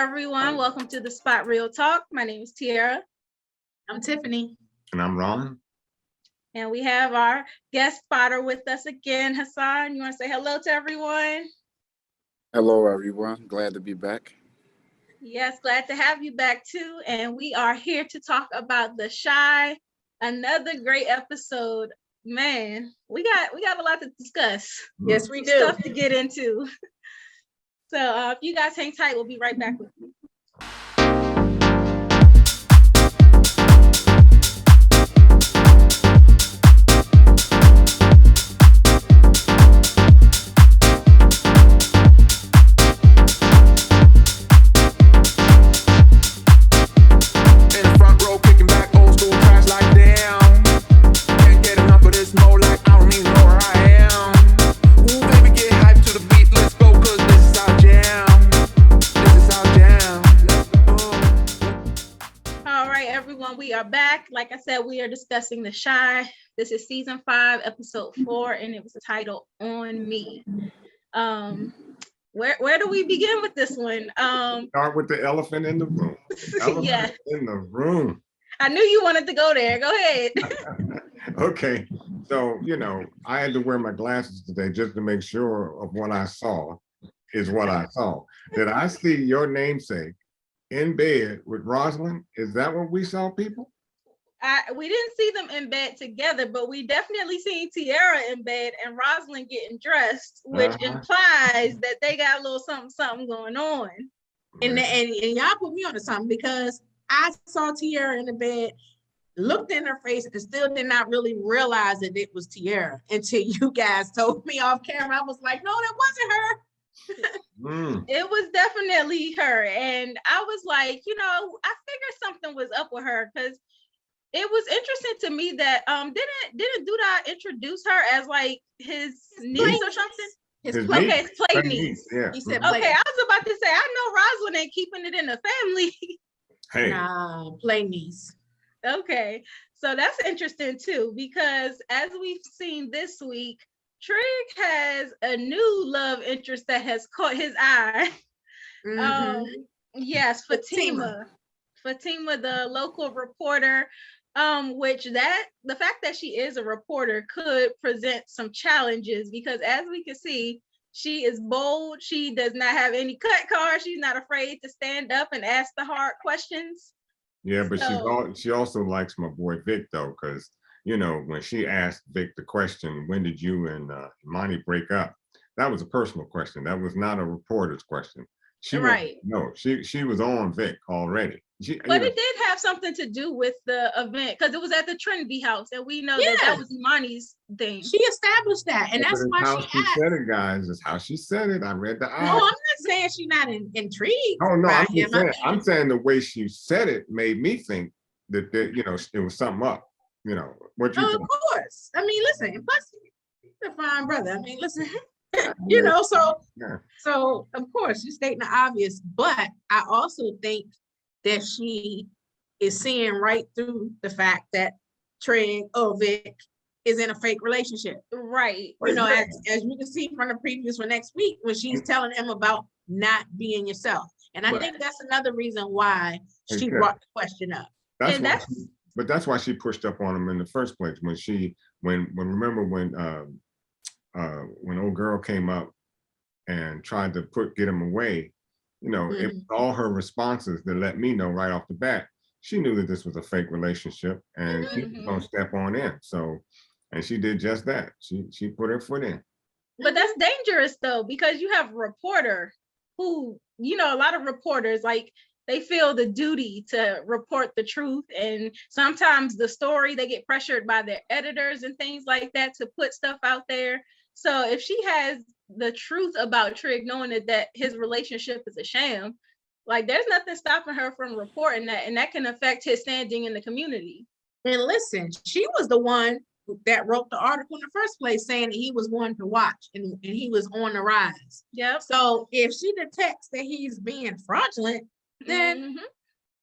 everyone. Welcome to the Spot Real Talk. My name is Tierra. I'm Tiffany. And I'm Ron. And we have our guest spotter with us again, Hassan. You want to say hello to everyone? Hello, everyone. Glad to be back. Yes, glad to have you back too. And we are here to talk about The Chi. Another great episode. Man, we got a lot to discuss. Yes, we do. Stuff to get into. So if you guys hang tight, we'll be right back with you. Like I said, we are discussing The Chi. This is season 5, episode 4, and it was titled On Me. Where do we begin with this one? Start with the elephant in the room. Elephant in the room. I knew you wanted to go there. Go ahead. Okay. So, I had to wear my glasses today just to make sure of what I saw is what I saw. Did I see your namesake in bed with Rosalind? Is that what we saw, people? We didn't see them in bed together, but we definitely seen Tierra in bed and Rosalind getting dressed, which implies that they got a little something going on. And y'all put me on to something because I saw Tierra in the bed, looked in her face, and still did not really realize that it was Tierra until you guys told me off camera. I was like, no, that wasn't her. It was definitely her. And I was like, I figured something was up with her because it was interesting to me that didn't Douda introduce her as like his niece or something? His play niece. Yeah. He said, okay, I was about to say, I know Rosalind ain't keeping it in the family. Hey. Nah, play niece. Okay, so that's interesting too, because as we've seen this week, Trig has a new love interest that has caught his eye. Yes, Fatima, the local reporter. Which the fact that she is a reporter could present some challenges because as we can see, she is bold. She does not have any cut cards. She's not afraid to stand up and ask the hard questions. Yeah, but she also likes my boy Vic though, because when she asked Vic the question, when did you and Monty break up? That was a personal question. That was not a reporter's question. She was on Vic already. But it did have something to do with the event because it was at the Trinity house, and we know that was Imani's thing. She established that, and that's why how she said it, guys. Is how she said it. I read the. No, I'm not saying she's not intrigued. Oh no, I'm saying the way she said it made me think that it was something up. What you? Of course. I mean, listen. Plus, he's a fine brother. I mean, listen. So of course you're stating the obvious, but I also think that she is seeing right through the fact that Vic is in a fake relationship. Right. As you can see from the previews for next week when she's telling him about not being yourself. And I think that's another reason why she brought the question up. But that's why she pushed up on him in the first place. When old girl came up and tried to get him away, it was all her responses that let me know right off the bat she knew that this was a fake relationship and she was gonna step on in. So, and she did just that. She put her foot in. But that's dangerous though, because you have a reporter who, a lot of reporters they feel the duty to report the truth, and sometimes the story they get pressured by their editors and things like that to put stuff out there. So if she has the truth about Trig, knowing that his relationship is a sham, there's nothing stopping her from reporting that, and that can affect his standing in the community. And listen, she was the one that wrote the article in the first place saying that he was one to watch and he was on the rise. Yep. So if she detects that he's being fraudulent, then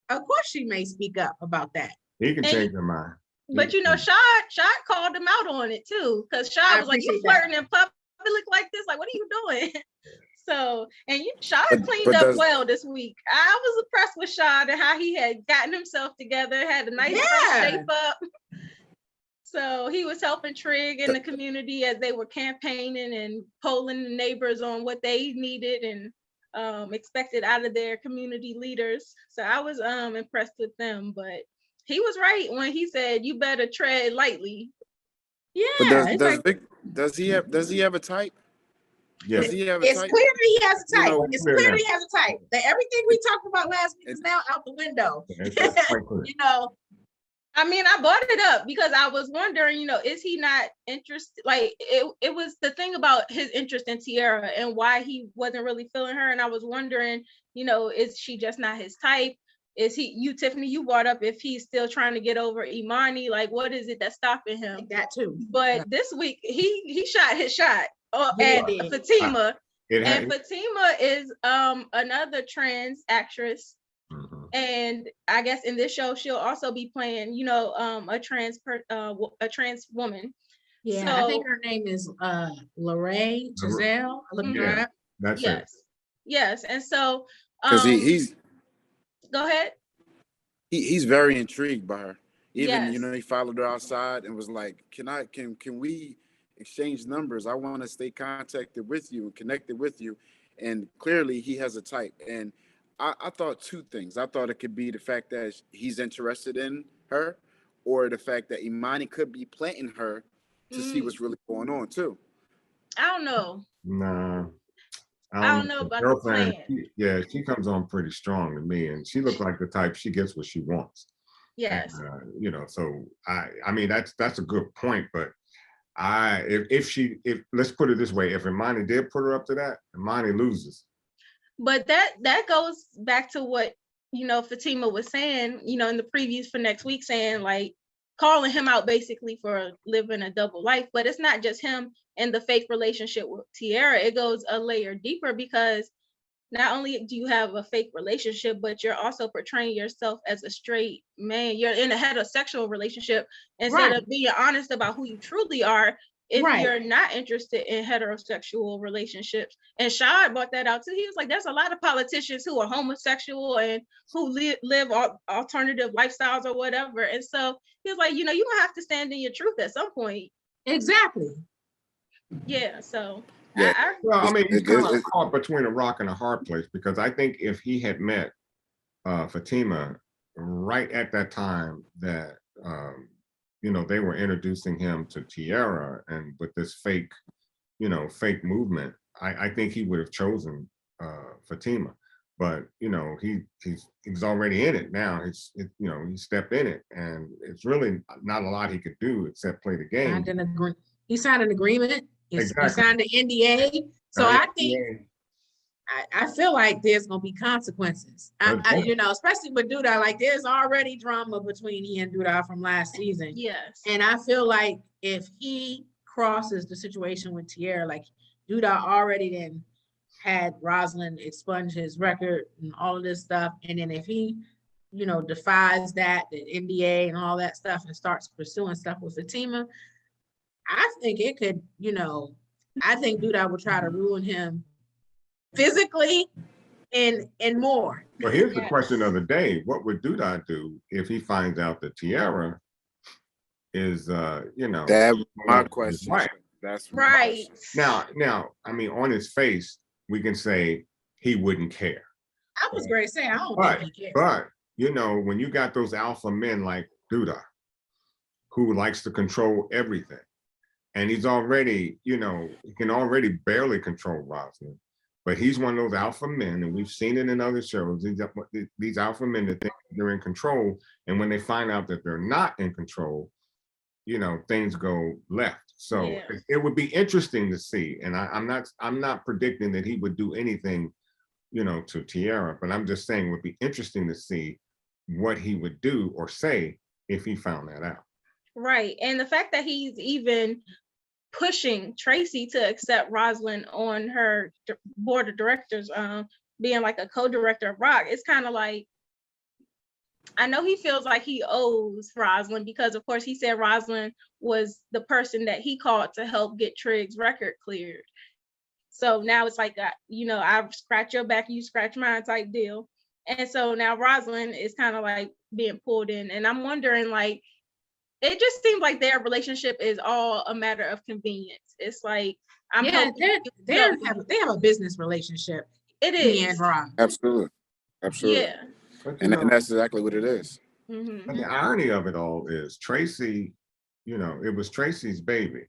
of course she may speak up about that. He can change her mind. But Shaad called him out on it too, because Shaad was like, "You flirting in public like this? Like, what are you doing?" So, and Shaad cleaned but up well this week. I was impressed with Shaad and how he had gotten himself together, had a nice fresh shape up. So he was helping Trig in the community as they were campaigning and polling the neighbors on what they needed and expected out of their community leaders. So I was impressed with them, but he was right when he said, "You better tread lightly." Yeah, But does he have a type? Yeah. Does he have a it's type? clear that he has a type. You know, It's clear that he has a type. That everything we talked about last week is now out the window. It's quite clear. You know, I mean, I brought it up because I was wondering, is he not interested? Like, it was the thing about his interest in Tierra and why he wasn't really feeling her. And I was wondering, is she just not his type? Is Tiffany, you brought up if he's still trying to get over Imani, like, what is it that's stopping him? like that too. But this week, he shot his shot Yeah, at Fatima. And Fatima is another trans actress. Mhm. And I guess in this show she'll also be playing, a trans woman. Yeah, So, I think her name is Lorraine Giselle. I looked her up. That's it. Yes. And so because he's go ahead. He's very intrigued by her. Even Yes. he followed her outside and was like, can we exchange numbers? I want to stay contacted with you and connected with you. And clearly he has a type. And I thought two things. I thought it could be the fact that he's interested in her, or the fact that Imani could be planting her to see what's really going on too. I don't know. Nah. I don't know about the plan. She comes on pretty strong to me, and she looks like the type she gets what she wants. Yes. And, so I mean that's a good point, but if let's put it this way, if Imani did put her up to that, Imani loses. But that goes back to what Fatima was saying, in the previews for next week, saying like calling him out basically for living a double life. But it's not just him and the fake relationship with Tierra. It goes a layer deeper because not only do you have a fake relationship, but you're also portraying yourself as a straight man. You're in a heterosexual relationship instead of being honest about who you truly are. If you're not interested in heterosexual relationships. And Shaad brought that out too. He was like, there's a lot of politicians who are homosexual and who live alternative lifestyles or whatever. And so he was like, you're gonna have to stand in your truth at some point. Exactly. Yeah, so yeah. I mean, he's kind of caught between a rock and a hard place, because I think if he had met Fatima right at that time that they were introducing him to Tierra, and with this fake movement, I think he would have chosen Fatima. But he's already in it now. He stepped in it, and it's really not a lot he could do except play the game. He signed an agreement. Exactly. He signed an NDA. So I think I feel like there's gonna be consequences. Especially with Douda, like there's already drama between he and Douda from last season. Yes. And I feel like if he crosses the situation with Tierra, like Douda already then had Rosalind expunge his record and all of this stuff. And then if he, defies the NDA and all that stuff and starts pursuing stuff with Fatima, I think it could, I think Douda would try to ruin him physically and more. Well, here's the question of the day. What would Douda do if he finds out that Tierra is, That's my question. Right. That's right. Now, I mean, on his face, we can say he wouldn't care. I was going to say, I don't think he cares. But, when you got those alpha men like Douda, who likes to control everything, and he's already, he can already barely control Rosalind, but he's one of those alpha men, and we've seen it in other shows, these alpha men that think they're in control, and when they find out that they're not in control, things go left. So it would be interesting to see, and I'm not predicting that he would do anything, to Tierra, but I'm just saying it would be interesting to see what he would do or say if he found that out. Right. And the fact that he's even pushing Tracy to accept Rosalind on her board of directors, being like a co-director of Rock, it's kind of like, I know he feels like he owes Rosalind because, of course, he said Rosalind was the person that he called to help get Trig's record cleared. So now it's like, I scratch your back, you scratch mine type deal. And so now Rosalind is kind of like being pulled in. And I'm wondering, like, it just seems like their relationship is all a matter of convenience. It's like, they have a business relationship. It is. He and Rob. Absolutely. Yeah. And that's exactly what it is. And the irony of it all is Tracy, it was Tracy's baby.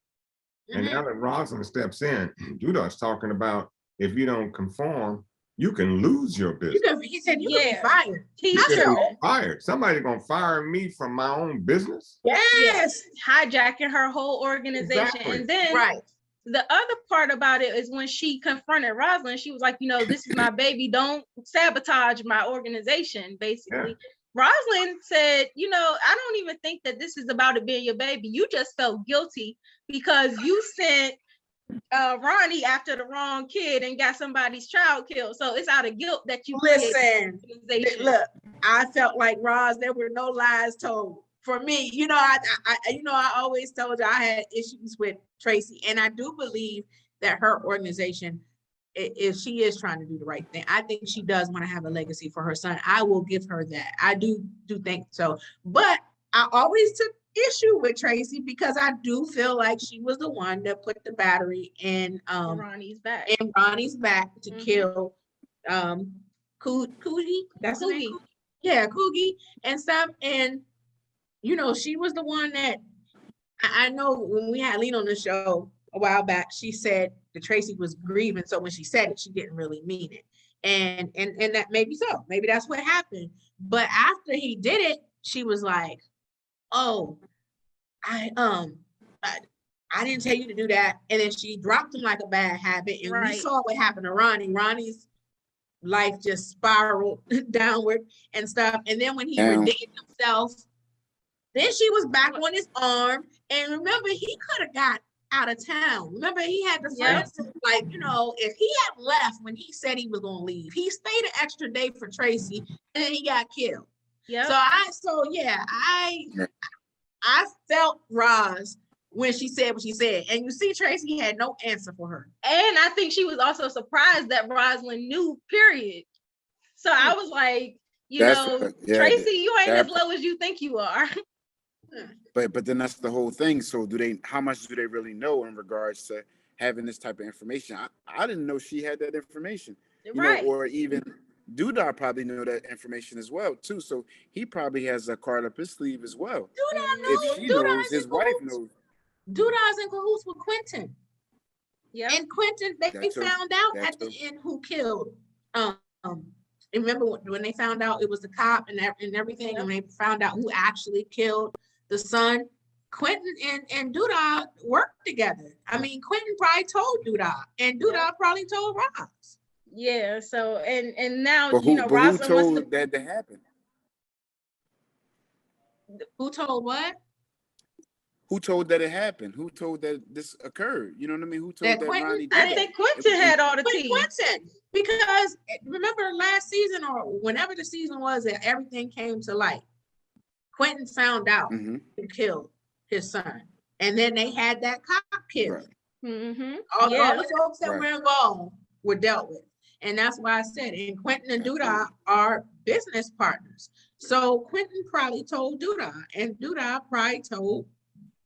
And now that Rosalind steps in, Douda's talking about, if you don't conform, you can lose your business. He said you could be fired. He could be fired. Somebody's gonna fire me from my own business. Yes. Hijacking her whole organization. Exactly. And then the other part about it is when she confronted Rosalind, she was like, this is my baby. Don't sabotage my organization, basically. Yeah. Rosalind said, I don't even think that this is about it being your baby. You just felt guilty because you sent Ronnie after the wrong kid and got somebody's child killed. So it's out of guilt that you listen. Look, I felt like Roz, there were no lies told. For me, I always told you I had issues with Tracy, and I do believe that her organization, if she is trying to do the right thing, I think she does want to have a legacy for her son. I will give her that. I do think so. But I always took issue with Tracy because I do feel like she was the one that put the battery in Ronnie's back to kill Coogie. That's Coogie. Name? Yeah, Coogie and stuff. And she was the one that I know when we had Lena on the show a while back, she said that Tracy was grieving. So when she said it, she didn't really mean it. And that maybe so. Maybe that's what happened. But after he did it, she was like, oh, I didn't tell you to do that. And then she dropped him like a bad habit. And we saw what happened to Ronnie. Ronnie's life just spiraled downward and stuff. And then when he redeemed himself, then she was back on his arm. And remember, he could have got out of town. Remember, he had the friends, like, if he had left when he said he was going to leave, he stayed an extra day for Tracy and then he got killed. Yeah. I felt Roz when she said what she said. And you see, Tracy had no answer for her. And I think she was also surprised that Rosalind knew, period. So I was like, Tracy, you ain't as low as you think you are. But then that's the whole thing. So how much do they really know in regards to having this type of information? I didn't know she had that information. Or even Douda probably knew that information as well too. So he probably has a card up his sleeve as well. Douda knows. If she knows, his wife knows. Douda's in cahoots with Quentin. Yeah. And Quentin, they found out at the end who killed. Remember when they found out it was the cop and everything, and they found out who actually killed the son. Quentin and Douda worked together. I mean, Quentin probably told Douda, and Douda probably told Roz. Yeah. So and now but who told that to happen? Who told what? Who told that it happened? Who told that this occurred? You know what I mean? Who told that Ronnie did I think Quentin had all the tea. Quentin, because remember last season or whenever the season was that everything came to light, Quentin found out who killed his son. And then they had that cop killed. Right. All the folks that were involved were dealt with. And that's why I said, and Quentin and Douda are business partners. So Quentin probably told Douda, and Douda probably told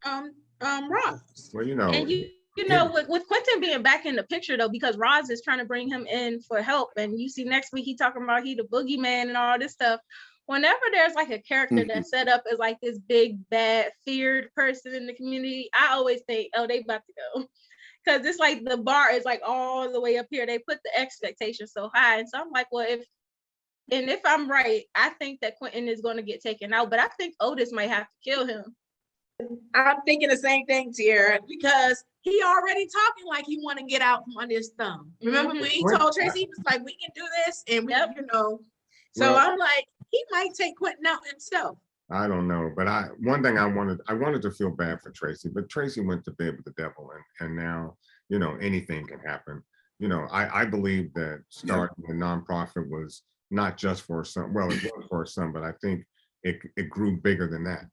Roz. Well, and with Quentin being back in the picture though, because Roz is trying to bring him in for help, and you see next week he talking about he the boogeyman and all this stuff. Whenever there's like a character that's set up as like this big bad feared person in the community, I always think, oh, they about to go, because it's like the bar is like all the way up here. They put the expectation so high, and so I'm like, well, if I'm right, I think that Quentin is going to get taken out, but I think Otis might have to kill him. I'm thinking the same thing, Tierra, because he already talking like he want to get out from under his thumb. Remember when he told Tracy, he was like, we can do this, and we, So I'm like, he might take Quentin out himself. I don't know, but one thing I wanted to feel bad for Tracy, but Tracy went to bed with the devil, and now anything can happen. I believe that starting the nonprofit was not just for her son. Well, it was for her son, but I think it grew bigger than that.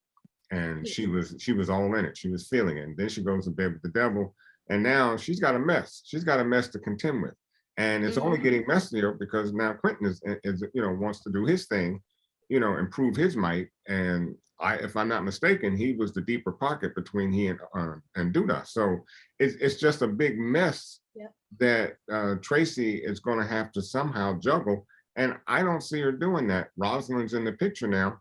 And she was all in it. She was feeling it. And then she goes to bed with the devil. And now she's got a mess. She's got a mess to contend with. And it's only getting messier because now Quentin is wants to do his thing, and prove his might. And if I'm not mistaken, he was the deeper pocket between he and Douda. So it's just a big mess that Tracy is going to have to somehow juggle. And I don't see her doing that. Rosalind's in the picture now,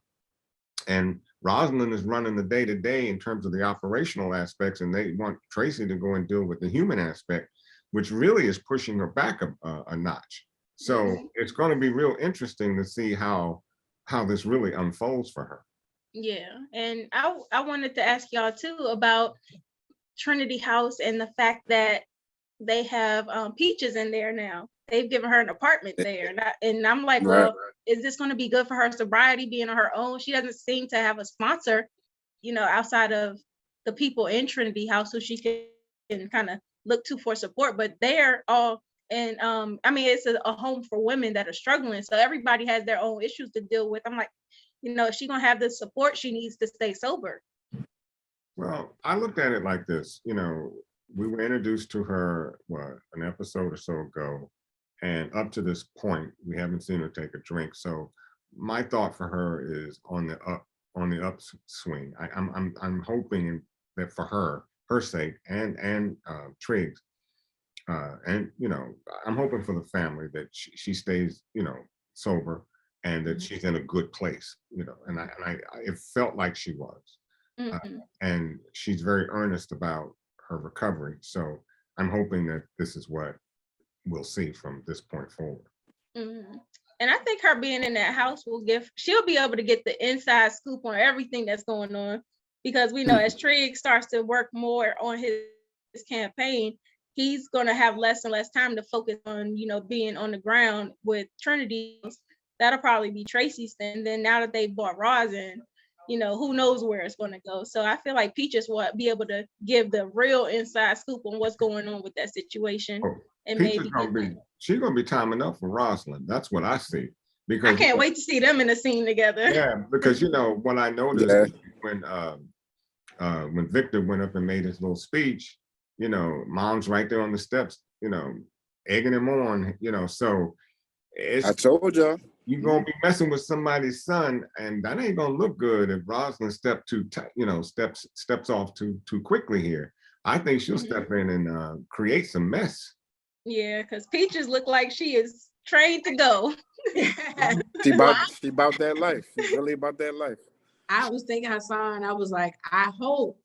and Rosalind is running the day-to-day in terms of the operational aspects, and they want Tracy to go and deal with the human aspect, which really is pushing her back a notch. So it's going to be real interesting to see how this really unfolds for her. Yeah, and I wanted to ask y'all too about Trinity House and the fact that they have Peaches in there now. They've given her an apartment there, and I'm like, well, is this going to be good for her sobriety, being on her own? She doesn't seem to have a sponsor, outside of the people in Trinity House, who she can kind of look to for support. But they're all, and it's a home for women that are struggling, so everybody has their own issues to deal with. I'm like, is she gonna have the support she needs to stay sober? Well, I looked at it like this. We were introduced to her an episode or so ago, and up to this point, we haven't seen her take a drink. So my thought for her is on the upswing. I'm hoping that for her sake, and Trig's, and I'm hoping for the family that she stays sober, and that she's in a good place. And I it felt like she was, and she's very earnest about her recovery. So I'm hoping that this is what we'll see from this point forward. And I think her being in that house she'll be able to get the inside scoop on everything that's going on, because we know as Trig starts to work more on his campaign, he's going to have less and less time to focus on, being on the ground with Trinity. That'll probably be Tracy's thing. And then now that they bought Roz in, who knows where it's going to go. So I feel like Peaches will be able to give the real inside scoop on what's going on with that situation. And maybe she's going to be timing up for Rosalind. That's what I see. Because I can't wait to see them in a scene together. Yeah, because what I noticed when Victor went up and made his little speech, Mom's right there on the steps, egging him on, so I told y'all. You're gonna be messing with somebody's son, and that ain't gonna look good if Rosalind steps off too quickly here. I think she'll step in and create some mess. Yeah, because Peaches look like she is trained to go. She about that life. She's really about that life. I was thinking, Hassan, I was like, I hope,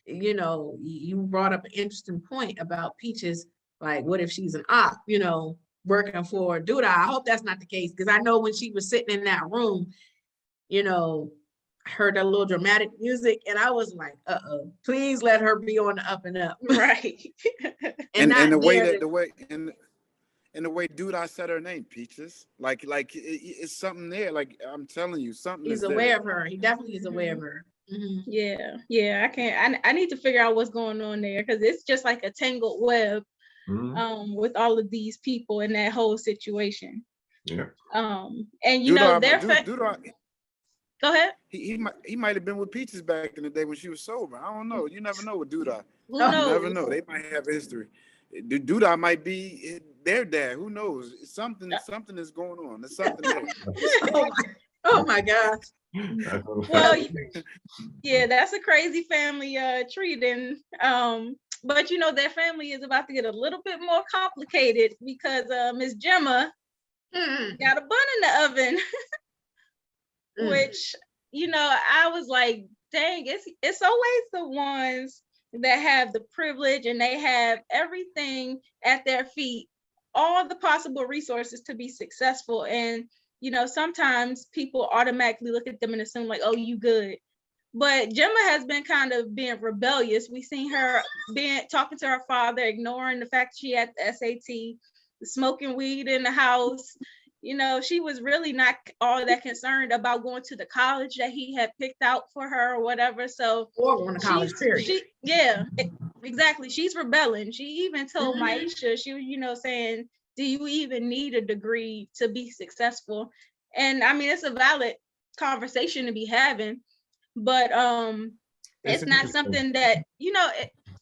you brought up an interesting point about Peaches. Like, what if she's an op, working for Douda? I hope that's not the case, because I know when she was sitting in that room, heard that little dramatic music, and I was like, please let her be on the up and up. Right. and the way Douda said her name, Peaches, like it's something there. Like, I'm telling you, something. He's aware of her. He definitely is aware of her. Yeah. I need to figure out what's going on there, because it's just like a tangled web. With all of these people in that whole situation. Yeah. And Douda, go ahead. He might have been with Peaches back in the day when she was sober. I don't know. You never know with Douda. Who knows? You never know. They might have a history. Douda might be their dad. Who knows? Something is going on. There's something there. Oh my gosh. Well, yeah, that's a crazy family tree. Then but their family is about to get a little bit more complicated, because Miss Gemma got a bun in the oven. Which I was like, dang, it's always the ones that have the privilege and they have everything at their feet, all the possible resources to be successful. And sometimes people automatically look at them and assume like, oh, you good. But Jemma has been kind of being rebellious. We've seen her talking to her father, ignoring the fact she had the SAT, smoking weed in the house. She was really not all that concerned about going to the college that he had picked out for her or whatever. So, or going to college, period. Exactly. She's rebelling. She even told Maisha, she was, saying, do you even need a degree to be successful? And I mean, it's a valid conversation to be having, but it's not something that,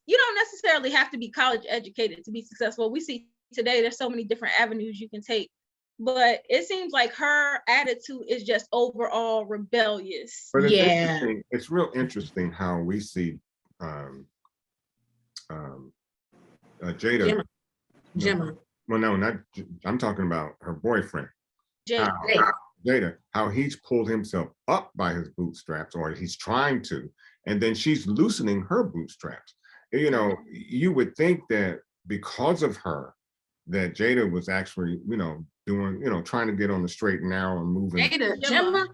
you don't necessarily have to be college educated to be successful. We see today there's so many different avenues you can take, but it seems like her attitude is just overall rebellious. But it's real interesting how we see Jada. Jemma. Well, no, not. I'm talking about her boyfriend. Jada, how he's pulled himself up by his bootstraps, or he's trying to, and then she's loosening her bootstraps. You know, you would think that because of her, that Jada was actually, doing, trying to get on the straight and narrow and moving. Jemma?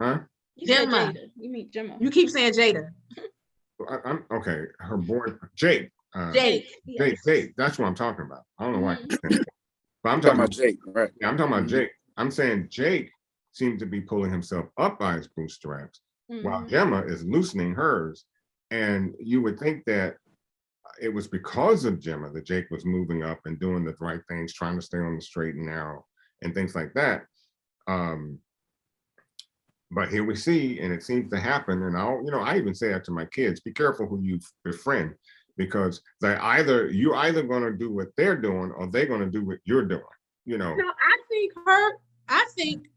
Huh? Jemma. You mean Jemma. You keep saying Jada. I'm okay. Her boy, Jake. Jake. That's what I'm talking about. I don't know why. But I'm talking about Jake, right? Yeah, I'm talking about Jake. I'm saying Jake seemed to be pulling himself up by his bootstraps, while Gemma is loosening hers. And you would think that it was because of Gemma that Jake was moving up and doing the right things, trying to stay on the straight and narrow and things like that. But here we see, and it seems to happen. And I even say that to my kids: be careful who you befriend, because you're either going to do what they're doing, or they're going to do what you're doing. No, I think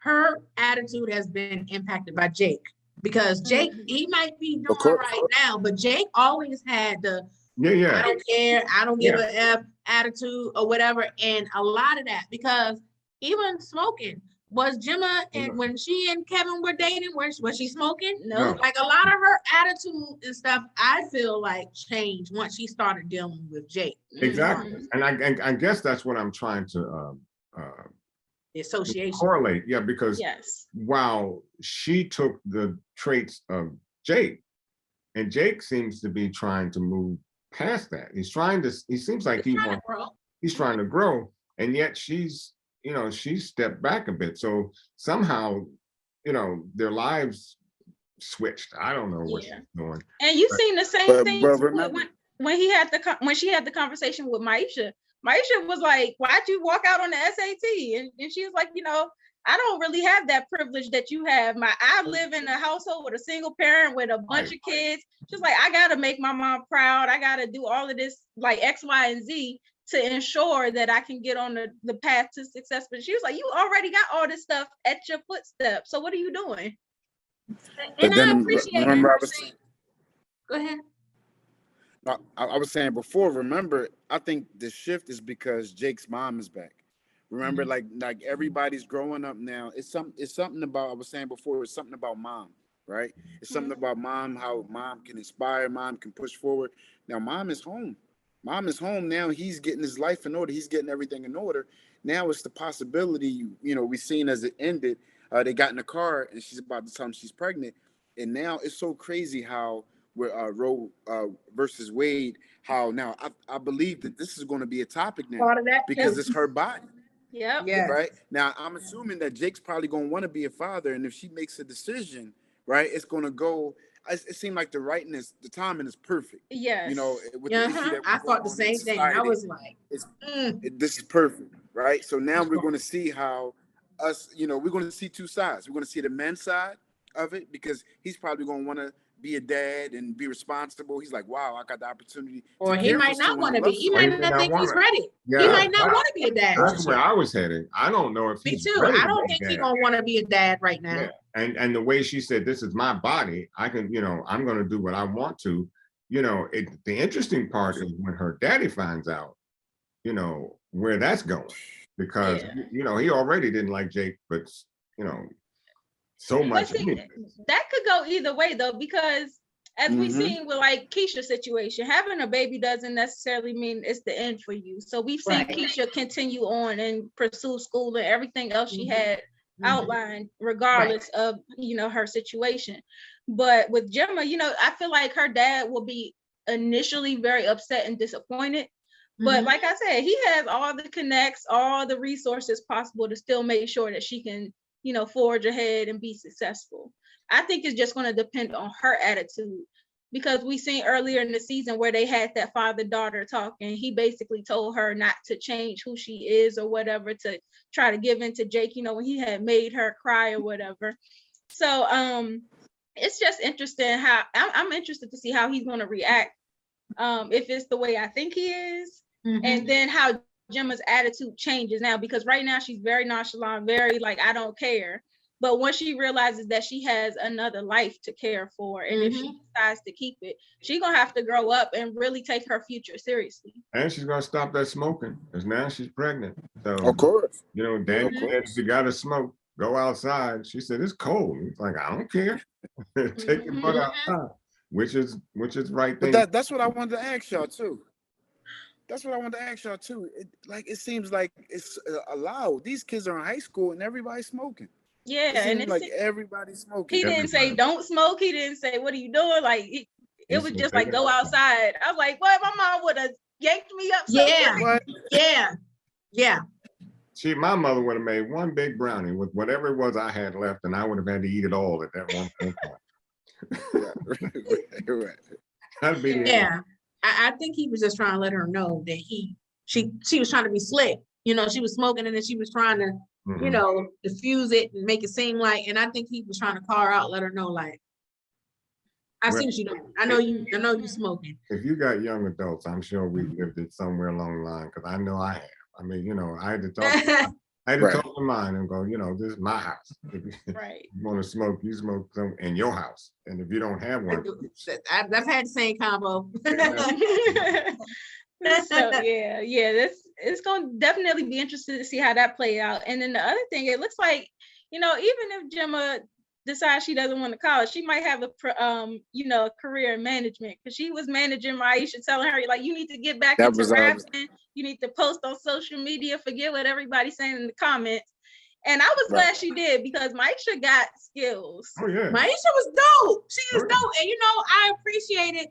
her attitude has been impacted by Jake, because Jake, he might be doing right now, but Jake always had the I don't care, I don't give a F attitude or whatever. And a lot of that, because even smoking, was Jemma, and when she and Kevin were dating, was she smoking? No. Like a lot of her attitude and stuff, I feel like changed once she started dealing with Jake. Exactly. And I guess that's what I'm trying to the association correlate. Yeah, because while she took the traits of Jake, and Jake seems to be trying to move past that. He seems like he's trying to grow, and yet she's stepped back a bit. So somehow, their lives switched. I don't know what she's doing. And you've seen the same thing when she had the conversation with Maisha. Maisha was like, "Why'd you walk out on the SAT?" And she was like, I don't really have that privilege that you have. I live in a household with a single parent with a bunch of kids. She's like, I gotta make my mom proud. I gotta do all of this, like X, Y, and Z, to ensure that I can get on the path to success. But she was like, you already got all this stuff at your footsteps. So what are you doing? And I appreciate it. Go ahead. I was saying before, remember, I think the shift is because Jake's mom is back. Remember, like everybody's growing up now. It's something about, I was saying before, it's something about mom, right? It's something about mom, how mom can inspire, mom can push forward. Now mom is home. Mom is home now. He's getting his life in order. He's getting everything in order. Now it's the possibility, we seen as it ended, they got in the car and she's about to tell him she's pregnant. And now it's so crazy how with Roe versus Wade, how now I believe that this is going to be a topic now because it's her body. Yeah. Right. Now I'm assuming that Jake's probably going to want to be a father, and if she makes a decision, right, it's going to go. It seemed like the timing is perfect. Yes. With the issue that I thought the same thing. I was like, this is perfect, right? So now we're going to see how we're going to see two sides. We're going to see the men's side of it, because he's probably going to want to be a dad and be responsible. He's like, wow, I got the opportunity. Or he might not want to be. He might not think he's ready. Yeah, he might not want to be a dad. That's where I was heading. I don't know if he's ready. I don't think he's gonna want to be a dad right now. Yeah. And the way she said, this is my body, I can, I'm gonna do what I want to. The interesting part is when her daddy finds out, where that's going. Because he already didn't like Jake, but so much. That could go either way though, because as we've seen with like Keisha's situation, having a baby doesn't necessarily mean it's the end for you. So we've seen Keisha continue on and pursue school and everything else she had outlined, regardless of her situation. But with Jemma, I feel like her dad will be initially very upset and disappointed. But like I said, he has all the connects, all the resources possible to still make sure that she can forge ahead and be successful. I think it's just going to depend on her attitude, because we seen earlier in the season where they had that father-daughter talk, and he basically told her not to change who she is or whatever, to try to give in to Jake, when he had made her cry or whatever. So it's just interesting how I'm interested to see how he's going to react if it's the way I think he is, Mm-hmm. and then how Gemma's attitude changes now, because right now she's very nonchalant, very like, I don't care. But once she realizes that she has another life to care for, and if she decides to keep it, she's gonna have to grow up and really take her future seriously. And she's gonna stop that smoking, because now she's pregnant. So Of course. you know, Daddy said she gotta smoke, go outside. She said it's cold. He's like, I don't care. Take your butt outside, which is right thing. But that's what I wanted to ask y'all too. It seems like it's allowed. These kids are in high school and everybody's smoking. Yeah, and it's like everybody's smoking. He didn't say don't smoke. He didn't say what are you doing. Like it was just like go outside. I was like, what? My mom would have yanked me up. Yeah. My mother would have made one big brownie with whatever it was I had left, and I would have had to eat it all at that one point. Right. That'd be I think he was just trying to let her know that she was trying to be slick. You know, she was smoking and then she was trying to, you know, diffuse it and make it seem like, and I think he was trying to call her out, let her know, like, I see what you doing. I know you smoking. If you got young adults, I'm sure we lived it somewhere along the line, because I know I have. I mean, you know, I had to talk to mine and go, you know, this is my house. If you want to smoke, you smoke in your house. And if you don't have one. I've had the same combo. So it's going to definitely be interesting to see how that play out. And then the other thing, it looks like, you know, even if Gemma decides she doesn't want to college, she might have a career in management, because she was managing Maisha, telling her like, you need to get back into rapping, you need to post on social media, forget what everybody's saying in the comments. And I was glad she did, because Maisha got skills. Oh yeah, Maisha was dope. She is dope, and you know, I appreciated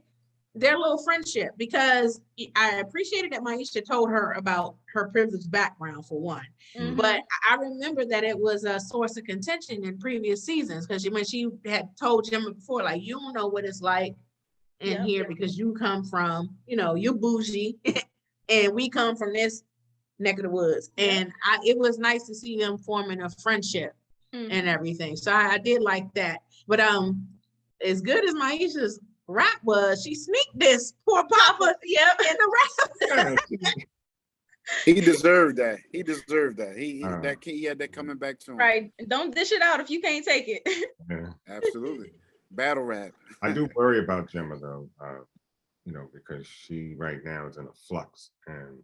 their little friendship, because I appreciated that Maisha told her about her privileged background for one. But I remember that it was a source of contention in previous seasons, because when she had told Jemma before, like, you don't know what it's like in here because you come from, you know, you're bougie and we come from this neck of the woods. And it was nice to see them forming a friendship and everything. So I did like that. But as good as Maisha's rap was, she sneaked this poor Papa in the rap. He deserved that. He had that coming back to him. Right. Don't dish it out if you can't take it. Yeah. Absolutely. Battle rap. I do worry about Gemma though, you know, because she right now is in a flux, and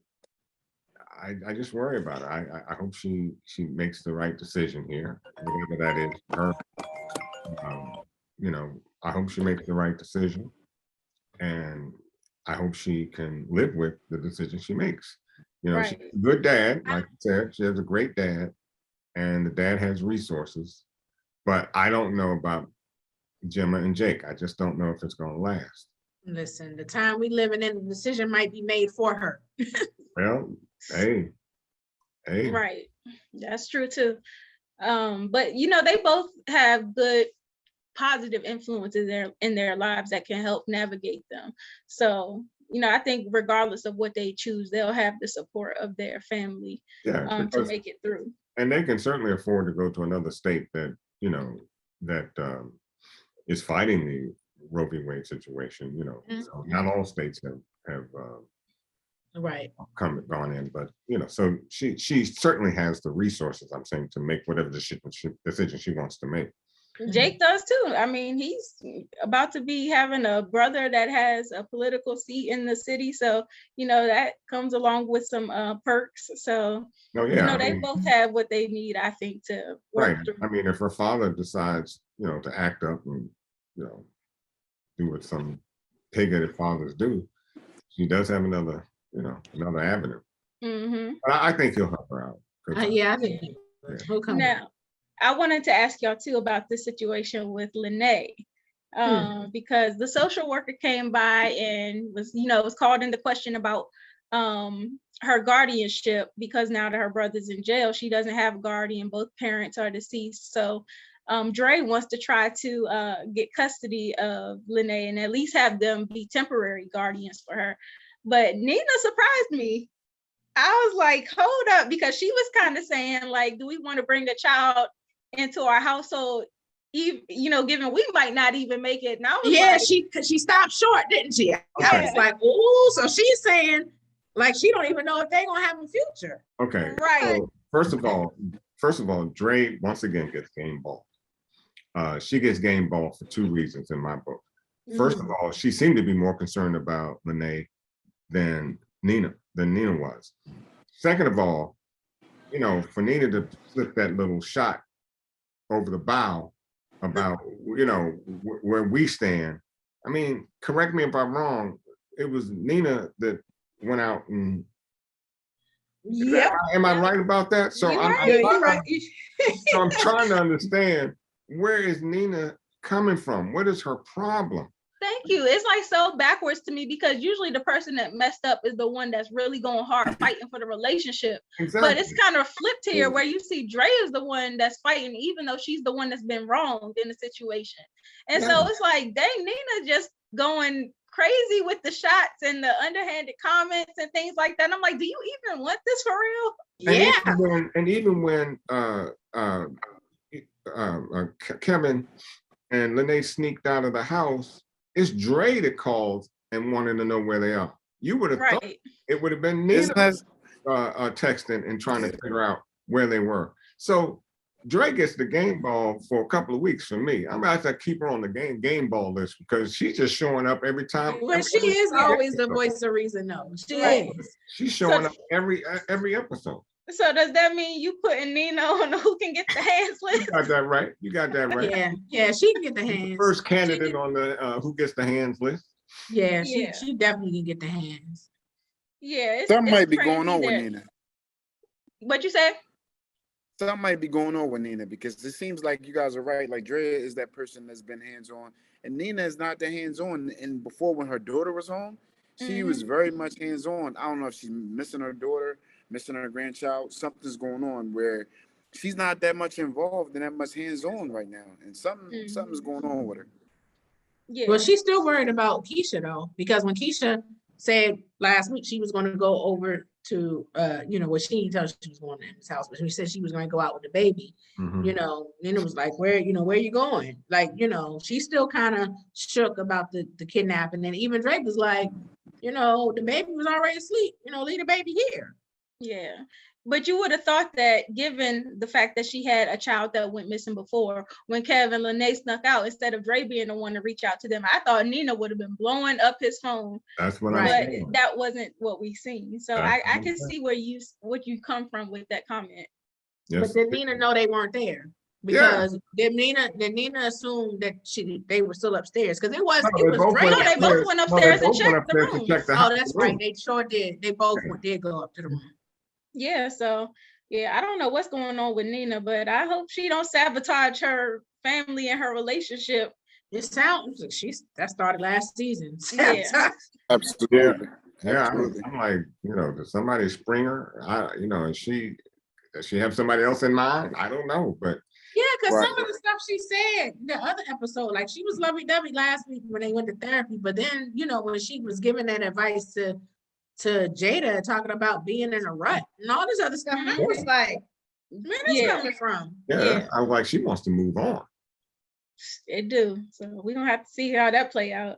I just worry about her. I hope she makes the right decision here, whatever that is for her. You know, I hope she makes the right decision, and I hope she can live with the decision she makes. You know, she's a good dad, like I said, she has a great dad, and the dad has resources, but I don't know about Gemma and Jake. I just don't know if it's going to last. Listen, the time we living in, the decision might be made for her. Well, hey. Right. That's true too. But you know, they both have good positive influences in their lives that can help navigate them. So, you know, I think regardless of what they choose, they'll have the support of their family to make it through. And they can certainly afford to go to another state that, you know, that is fighting the Roe v. Wade situation, you know. So not all states have gone in, but you know, so she certainly has the resources, I'm saying, to make whatever decision she wants to make. Jake does too. I mean, he's about to be having a brother that has a political seat in the city, so you know that comes along with some perks. So you know, they both have what they need, I think, to work through. I mean, if her father decides, you know, to act up and, you know, do what some pig-headed fathers do, she does have another avenue. But I think he'll help her out. I think he'll come. Now, I wanted to ask y'all too about this situation with Lene, because the social worker came by and was called into question about her guardianship, because now that her brother's in jail, she doesn't have a guardian. Both parents are deceased. So Dre wants to try to get custody of Lene and at least have them be temporary guardians for her. But Nina surprised me. I was like, hold up, because she was kind of saying like, do we want to bring the child into our household given we might not even make it. And I was yeah, like, she stopped short, didn't she? I Okay. was like, ooh, so she's saying like she don't even know if they're gonna have a future. Okay. Right. So first of all, Dre once again gets game ball. She gets game ball for two reasons in my book. First of all, she seemed to be more concerned about Lene than Nina was. Second of all, for Nina to slip that little shot over the bow about, where we stand. I mean, correct me if I'm wrong. It was Nina that went out and. Yep. Am I right about that? So You're You're right. So I'm trying to understand, where is Nina coming from? What is her problem? Thank you. It's like so backwards to me, because usually the person that messed up is the one that's really going hard fighting for the relationship. Exactly. But it's kind of flipped here, where you see Dre is the one that's fighting, even though she's the one that's been wronged in the situation. And so it's like, dang, Nina just going crazy with the shots and the underhanded comments and things like that. And I'm like, do you even want this for real? Yeah. And even when Kevin and Lene sneaked out of the house, it's Dre that calls and wanted to know where they are. You would have thought it would have been Nina texting and trying to figure out where they were. So Dre gets the game ball for a couple of weeks for me. I'm gonna have to keep her on the game ball list, because she's just showing up every time. Well, she is always the voice of reason, though. She is. She's showing up every episode. So does that mean you putting Nina on the who can get the hands list? You got that right. Yeah, she can get the hands. The first candidate on the who gets the hands list. Yeah, she definitely can get the hands. Yeah, something might be going on with Nina. What you say? Something might be going on with Nina, because it seems like you guys are right. Like, Dre is that person that's been hands-on, and Nina is not the hands-on. And before, when her daughter was home, she was very much hands-on. I don't know if she's missing her daughter, missing her grandchild. Something's going on where she's not that much involved and that much hands-on right now. And something's going on with her. Yeah. Well, she's still worried about Keisha, though, because when Keisha said last week she was going to go over to, well, she didn't tell her she was going to his house, but she said she was going to go out with the baby. Then it was like, where are you going? Like, she's still kind of shook about the kidnapping. And even Drake was like, the baby was already asleep, leave the baby here. Yeah. But you would have thought that, given the fact that she had a child that went missing before, when Kevin and Lene snuck out, instead of Dre being the one to reach out to them, I thought Nina would have been blowing up his phone. That's what but that wasn't what we seen. So I can see what you come from with that comment. Yes. But did Nina know they weren't there? Because did Nina assume that they were still upstairs? Because it was Dre. No, they both went upstairs and checked the room. Oh, that's right. They sure did. They both did go up to the room. Yeah, so I don't know what's going on with Nina, but I hope she don't sabotage her family and her relationship. It sounds like that started last season. Yeah. Absolutely. I'm like, did somebody spring her? And she have somebody else in mind? I don't know, but because some of the stuff she said the other episode, like she was lovey-dovey last week when they went to therapy, but then when she was giving that advice to Jada, talking about being in a rut and all this other stuff, I was like, where is coming from? I was like, she wants to move on. It do. So we're gonna have to see how that play out.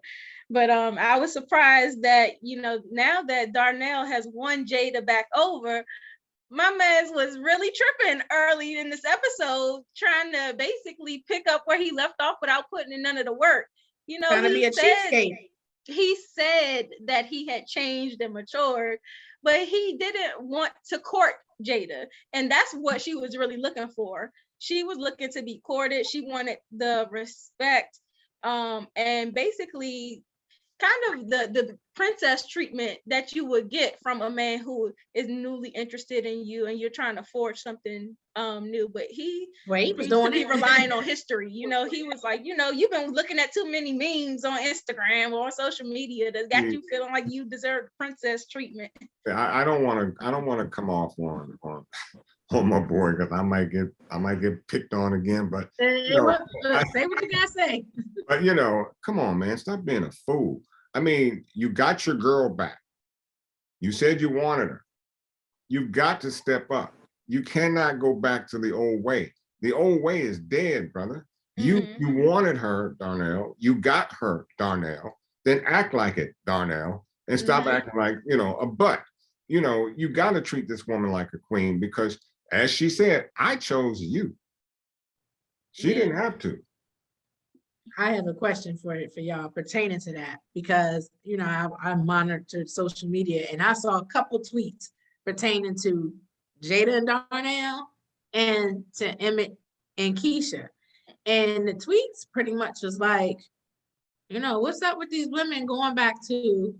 But I was surprised that now that Darnell has won Jada back over, my man was really tripping early in this episode, trying to basically pick up where he left off without putting in none of the work. Trying to be a cheapskate. He said that he had changed and matured, but he didn't want to court Jada. And that's what she was really looking for. She was looking to be courted. She wanted the respect, and basically kind of the princess treatment that you would get from a man who is newly interested in you and you're trying to forge something new. But he was relying on history. He was like, you've been looking at too many memes on Instagram or on social media that got you feeling like you deserve princess treatment. I don't want to come off on my boy, because I might get picked on again. But say what you gotta say. But come on, man, stop being a fool. I mean, you got your girl back. You said you wanted her. You've got to step up. You cannot go back to the old way. The old way is dead, brother. You wanted her, Darnell. You got her, Darnell. Then act like it, Darnell, and stop acting like, you know, a butt. You know, you got to treat this woman like a queen because, as she said, I chose you. She didn't have to. I have a question for y'all pertaining to that because, you know, I monitored social media and I saw a couple tweets pertaining to Jada and Darnell and to Emmett and Keisha. And the tweets pretty much was like, you know, what's up with these women going back to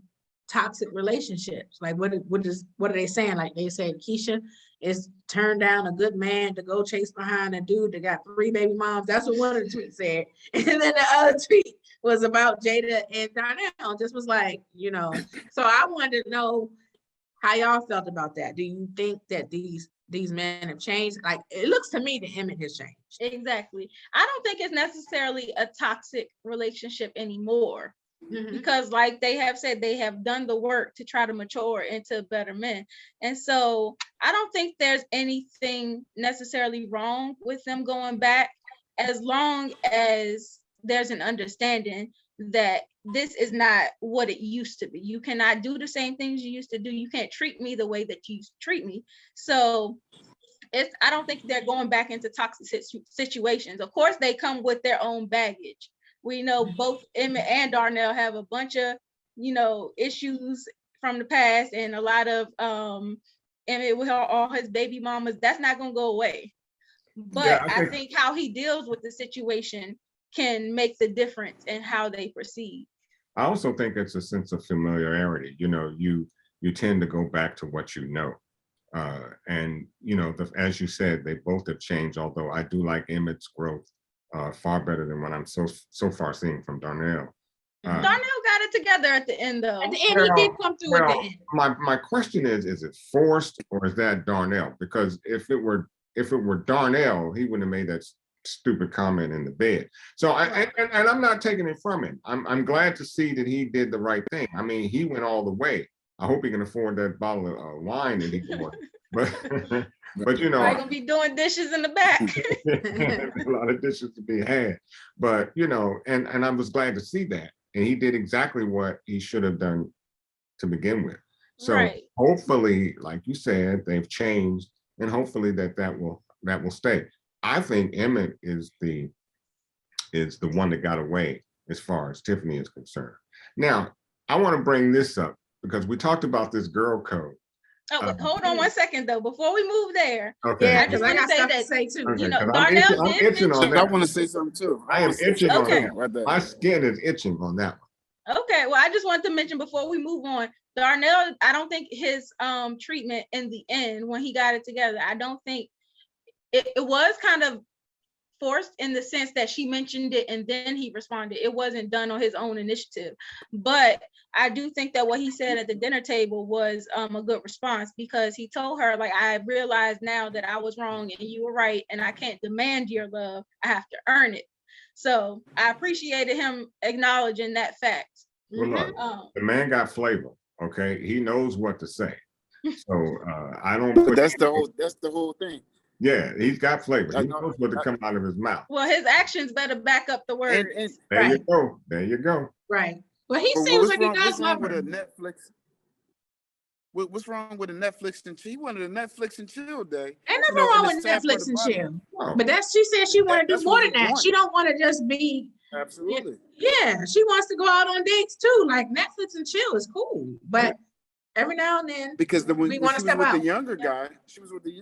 toxic relationships? Like, what are they saying? Like they said, Keisha is turned down a good man to go chase behind a dude that got 3 baby moms. That's what one of the tweets said. And then the other tweet was about Jada and Darnell. Just was like, you know. So I wanted to know how y'all felt about that. Do you think that these men have changed? Like, it looks to me that Emmett has changed. Exactly. I don't think it's necessarily a toxic relationship anymore. Because like they have said, they have done the work to try to mature into better men. And so I don't think there's anything necessarily wrong with them going back, as long as there's an understanding that this is not what it used to be. You cannot do the same things you used to do. You can't treat me the way that you used to treat me. So I don't think they're going back into toxic situations. Of course, they come with their own baggage. We know both Emmett and Darnell have a bunch of, you know, issues from the past, and a lot of Emmett with all his baby mamas. That's not going to go away. But yeah, I think how he deals with the situation can make the difference in how they proceed. I also think it's a sense of familiarity. You know, you tend to go back to what you know. And, you know, as you said, they both have changed, although I do like Emmett's growth far better than what I'm so far seeing from Darnell. Darnell got it together at the end, though. At the end, he did come through at the end. My question is it forced or is that Darnell? Because if it were Darnell, he wouldn't have made that stupid comment in the bed. So and I'm not taking it from him. I'm glad to see that he did the right thing. I mean, he went all the way. I hope he can afford that bottle of wine anymore. But you know, I'm gonna be doing dishes in the back. A lot of dishes to be had. But you know, and I was glad to see that. And he did exactly what he should have done to begin with. So hopefully, like you said, they've changed, and hopefully that will stay. I think Emmett is the one that got away as far as Tiffany is concerned. Now, I want to bring this up because we talked about this girl code. Oh, hold on 1 second though. Before we move there, yeah, because I got stuff to say too. Okay, you know, Darnell I'm itching on that. I want to say something too. I am itching on that. Right. My skin is itching on that one. Okay, well, I just wanted to mention before we move on, Darnell, I don't think his treatment in the end when he got it together, I don't think it was kind of forced in the sense that she mentioned it and then he responded. It wasn't done on his own initiative. But I do think that what he said at the dinner table was a good response, because he told her, like, I realize now that I was wrong and you were right, and I can't demand your love. I have to earn it. So I appreciated him acknowledging that fact. Well, look, the man got flavor. Okay, he knows what to say. So I don't. But that's the whole thing. Yeah, he's got flavor. He knows what to come out of his mouth. Well, his actions better back up the words. And there you go. There you go. Right. Well, he seems like he does love her. What's wrong with a Netflix and chill? He wanted a Netflix and chill day. Ain't nothing wrong with Netflix and chill. Oh. But she said she wanted to do more than that. She don't want to just be. Absolutely. Yeah, she wants to go out on dates too. Like, Netflix and chill is cool, but every now and then, because when we want to step out. The younger guy, she was with the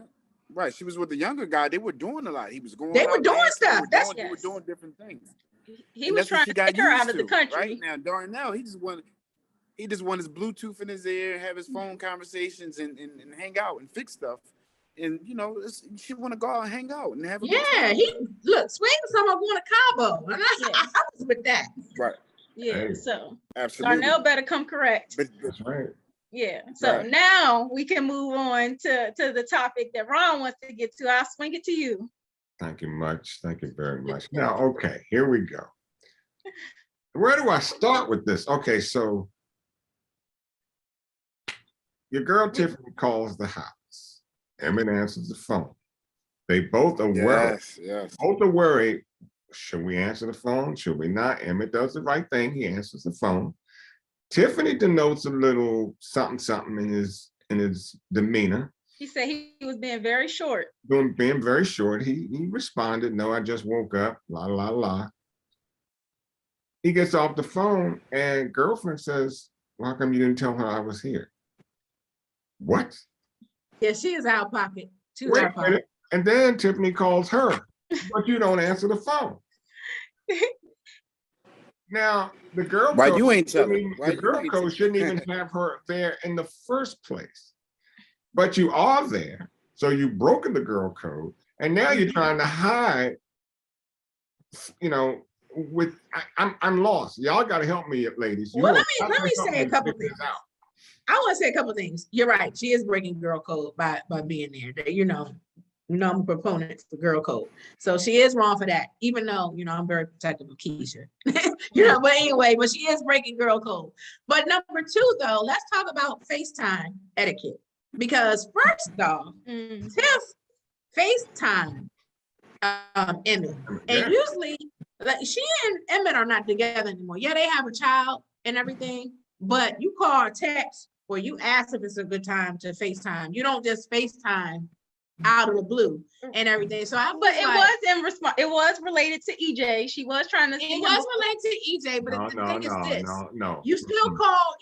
right. She was with the younger guy. They were doing a lot. He was going. They were doing stuff. They were doing different things. He was trying to get her out of the country. Right now, Darnell, he just want his Bluetooth in his ear, have his phone conversations, and hang out and fix stuff. And you know, she want to go out and hang out and have a good time. He swing someone going to Cabo, and I was with that. Right. Yeah. Hey. So absolutely, Darnell better come correct. That's right. Yeah. So now we can move on to the topic that Ron wants to get to. I'll swing it to you. Thank you much. Thank you very much. Now, okay, here we go. Where do I start with this? Okay, so your girl Tiffany calls the house. Emmett answers the phone. They both are worried. Yes. Both are worried should we answer the phone? Should we not? Emmett does the right thing. He answers the phone. Tiffany denotes a little something in his demeanor. He said he was being very short. Being very short. He responded, no, I just woke up, la, la, la. He gets off the phone and girlfriend says, well, how come you didn't tell her I was here? What? Yeah, she is out of pocket. Wait a minute. And then Tiffany calls her, but you don't answer the phone. Now, the girl Why code, you ain't telling? the girl code shouldn't even have her there in the first place. But you are there, so you've broken the girl code, and now you're trying to hide. You know, I'm lost. Y'all got to help me, ladies. Well, let me say a couple things. I want to say a couple things. You're right. She is breaking girl code by being there. You know, I'm a proponent for girl code. So she is wrong for that, even though, you know, I'm very protective of Keisha. You know, but anyway, but she is breaking girl code. But number two, though, let's talk about FaceTime etiquette. Because first off, Tiff FaceTime Emmett. And usually, like, she and Emmett are not together anymore. Yeah, they have a child and everything, but you call or text or you ask if it's a good time to FaceTime. You don't just FaceTime out of the blue and everything. So it was related to EJ. She was trying to see it was related to EJ, but the thing is this. No. You still call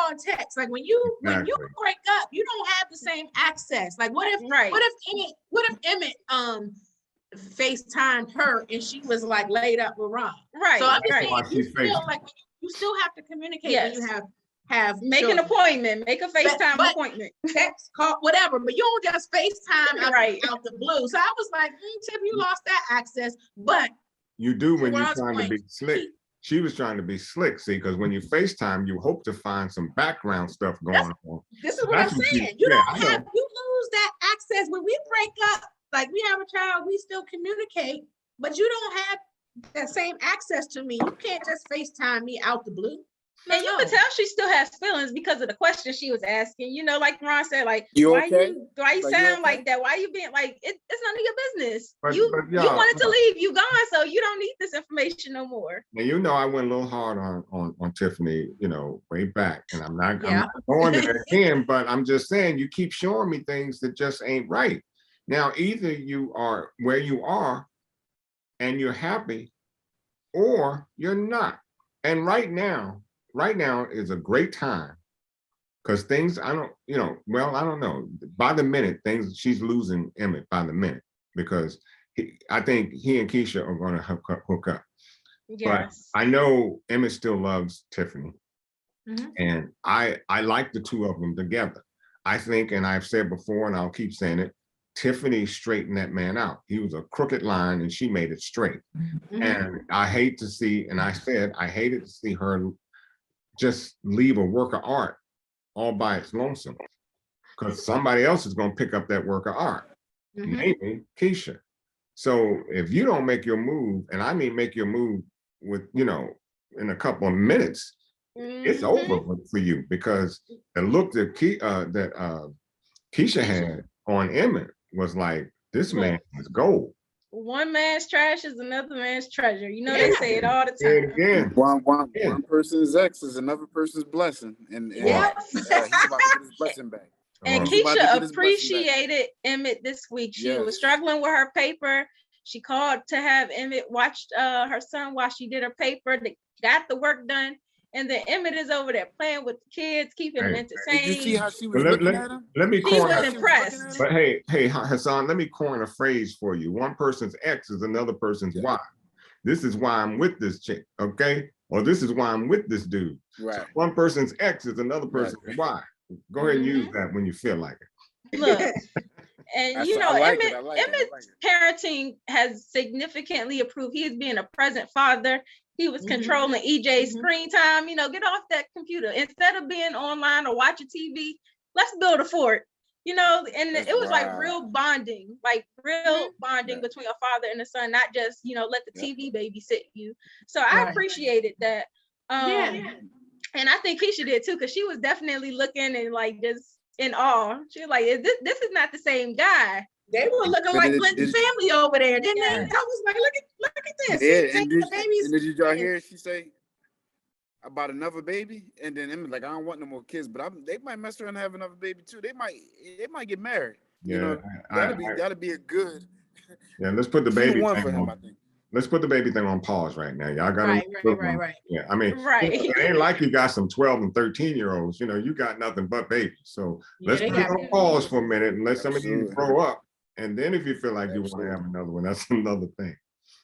and text. Like when you break up, you don't have the same access. Like what if Emmett FaceTimed her and she was like laid up with Ron? Right. So I'm just saying you still have to communicate when you have make an appointment, make a FaceTime appointment, text, call, whatever, but you don't just FaceTime out the blue. So I was like, Tiff, you lost that access, but you do when you're trying to be slick. She was trying to be slick, see, because when you FaceTime, you hope to find some background stuff going on. This is what I'm saying. You lose that access when we break up. Like we have a child, we still communicate, but you don't have that same access to me. You can't just FaceTime me out the blue. And you can tell she still has feelings because of the question she was asking. You know, like Ron said, like, why you sound like that? Why you being like, it's none of your business. You wanted to leave, you gone, so you don't need this information no more. Now, you know, I went a little hard on Tiffany, you know, way back, and I'm not going there again, but I'm just saying, you keep showing me things that just ain't right. Now, either you are where you are and you're happy, or you're not. And right now is a great time because things, I don't know. By the minute, she's losing Emmett by the minute because I think he and Keisha are going to hook up. Yes. But I know Emmett still loves Tiffany. And I like the two of them together. I think, and I've said before, and I'll keep saying it, Tiffany straightened that man out. He was a crooked line and she made it straight. And I hate to see, and I said, I hated to see her just leave a work of art all by its lonesome, because somebody else is going to pick up that work of art, maybe Keisha. So if you don't make your move, and I mean make your move with, you know, in a couple of minutes, it's over for you, because the look that Keisha had on Emmett was like, this man is gold. One man's trash is another man's treasure. You know, they say it all the time. Say it again. One person's ex is another person's blessing. And he's about to get his blessing back. And Keisha appreciated Emmett this week. She was struggling with her paper. She called to have Emmett watch her son while she did her paper. They got the work done. And then Emmett is over there playing with the kids, keeping them entertained. Did you see how she was looking at him? She was impressed. But hey, Hassan, let me coin a phrase for you. One person's ex is another person's wife. This is why I'm with this chick, okay? Or this is why I'm with this dude. Right. So one person's ex is another person's wife. Go ahead and use that when you feel like it. Look, and you know, Emmett's parenting has significantly improved. He is being a present father. He was controlling EJ's screen time. You know, get off that computer. Instead of being online or watching TV, let's build a fort. You know, and it was like real bonding between a father and a son, not just, you know, let the TV babysit you. So I appreciated that. And I think Keisha did too, because she was definitely looking and like just in awe. She was like, this is not the same guy. They were looking like Clinton family over there, didn't they? I was like, look at this. Yeah, and did y'all hear she say about another baby? And then Emmett like, I don't want no more kids, but they might mess around and have another baby too. They might get married. Yeah, you know, that'll be a good. Yeah, let's put the baby one thing for him, on. I think. Let's put the baby thing on pause right now. Y'all got right. Yeah, I mean, right. It ain't like you got some 12 and 13-year-olds. You know, you got nothing but babies. So let's put it on pause for a minute and let some of these grow up. And then if you feel like you want to have another one, that's another thing.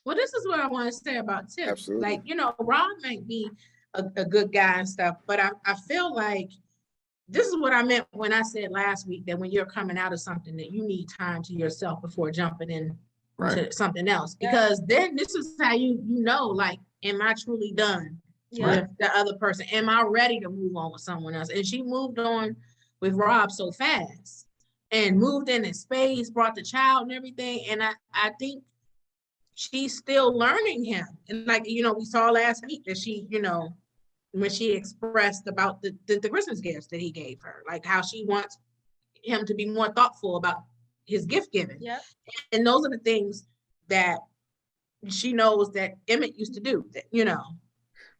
Well, this is what I want to say about Tiff. Absolutely. Like, you know, Rob might be a good guy and stuff, but I feel like this is what I meant when I said last week that when you're coming out of something that you need time to yourself before jumping in to something else. Because then this is how you know, like, am I truly done with the other person? Am I ready to move on with someone else? And she moved on with Rob so fast and moved in his space, brought the child and everything. And I think she's still learning him. And like, you know, we saw last week that she, you know, when she expressed about the Christmas gifts that he gave her, like how she wants him to be more thoughtful about his gift giving. Yep. And those are the things that she knows that Emmett used to do, that, you know.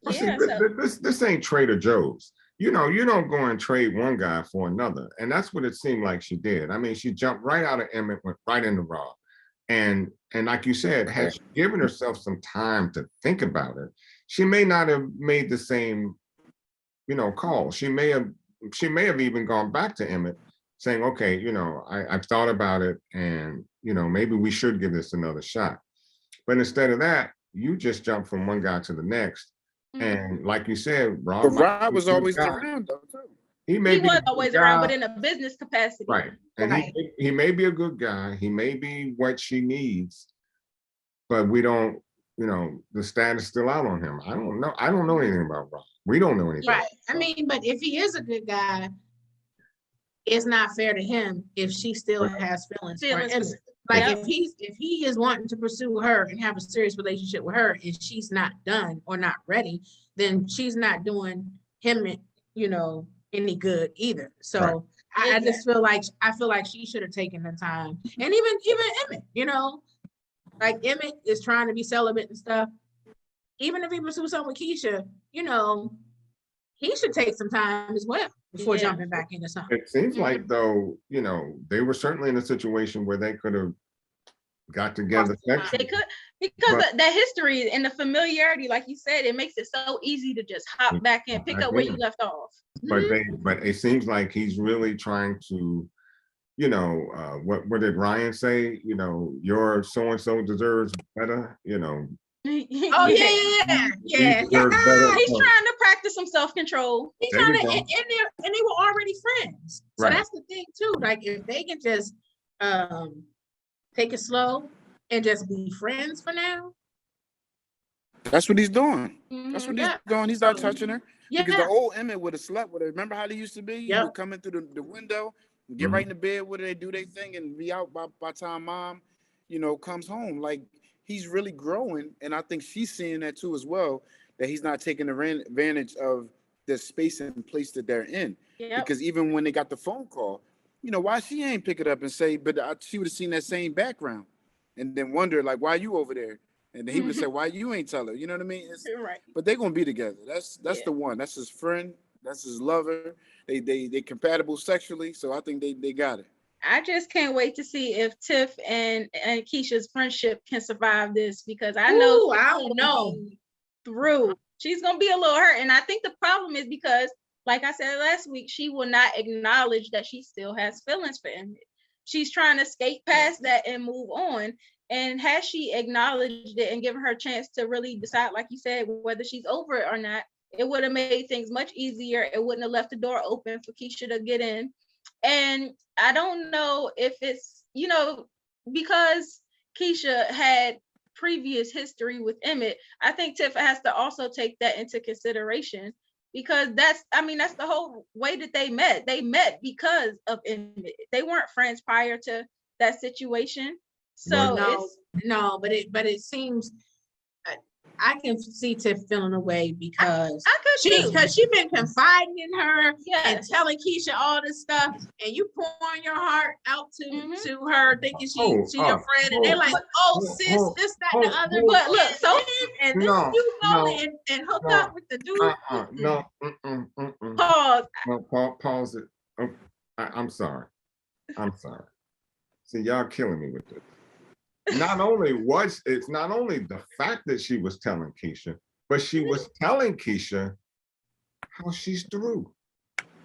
Yeah, this ain't Trader Joe's. You know, you don't go and trade one guy for another. And that's what it seemed like she did. I mean, she jumped right out of Emmett, went right into Rob. And like you said, had she given herself some time to think about it, she may not have made the same, you know, call. She may have even gone back to Emmett saying, okay, you know, I've thought about it and, you know, maybe we should give this another shot. But instead of that, you just jump from one guy to the next. And like you said, Rob was always around though too. He was always around, but in a business capacity. Right. And he may be a good guy. He may be what she needs, but we don't, you know, the status is still out on him. I don't know. I don't know anything about Rob. We don't know anything. Right. I mean, but if he is a good guy, it's not fair to him if she still has feelings for him. Like if he is wanting to pursue her and have a serious relationship with her and she's not done or not ready, then she's not doing him, you know, any good either. So I just feel like she should have taken the time. And even Emmett, you know, like Emmett is trying to be celibate and stuff. Even if he pursues something with Keisha, you know, he should take some time as well before jumping back into something. It seems like though, you know, they were certainly in a situation where they could have got together. They could, because that history and the familiarity, like you said, it makes it so easy to just hop back and pick up where you left off. But it seems like he's really trying to, you know, what did Ryan say? You know, your so-and-so deserves better, you know. Oh yeah. He's trying to practice some self-control. He's trying to, and they were already friends. So that's the thing too. Like if they can just take it slow and just be friends for now. That's what he's doing. That's what he's doing. He's not touching her. Because the old Emmett would have slept with her. Remember how they used to be? He would come in through the window, get right in the bed with her, they do their thing, and be out by time mom, you know, comes home. Like he's really growing, and I think she's seeing that too as well, that he's not taking advantage of the space and place that they're in. Because even when they got the phone call, you know, why she ain't pick it up and say, but she would have seen that same background and then wonder, like, why you over there? And then he would have said, why you ain't tell her? You know what I mean? But they're going to be together. That's the one. That's his friend. That's his lover. They compatible sexually. So I think they got it. I just can't wait to see if Tiff and Keisha's friendship can survive this, because I know I don't know. She's gonna be a little hurt. And I think the problem is because, like I said last week, she will not acknowledge that she still has feelings for him. She's trying to skate past that and move on. And has she acknowledged it and given her a chance to really decide, like you said, whether she's over it or not, it would have made things much easier. It wouldn't have left the door open for Keisha to get in. And I don't know if it's, you know, because Keisha had previous history with Emmett, I think Tiff has to also take that into consideration, because that's the whole way that they met. They met because of Emmett. They weren't friends prior to that situation. So but it seems I can see Tiff feeling away because I could too. she been confiding in her and Yes. telling Keisha all this stuff, and you pouring your heart out to her, thinking she's your friend, and they're like, sis, this, that, and the other. But look, so and then you go and hook up with the dude. Pause. No, pause it. Oh, I'm sorry. See, y'all killing me with this. It's not only the fact that she was telling Keisha, but she was telling Keisha how she's through.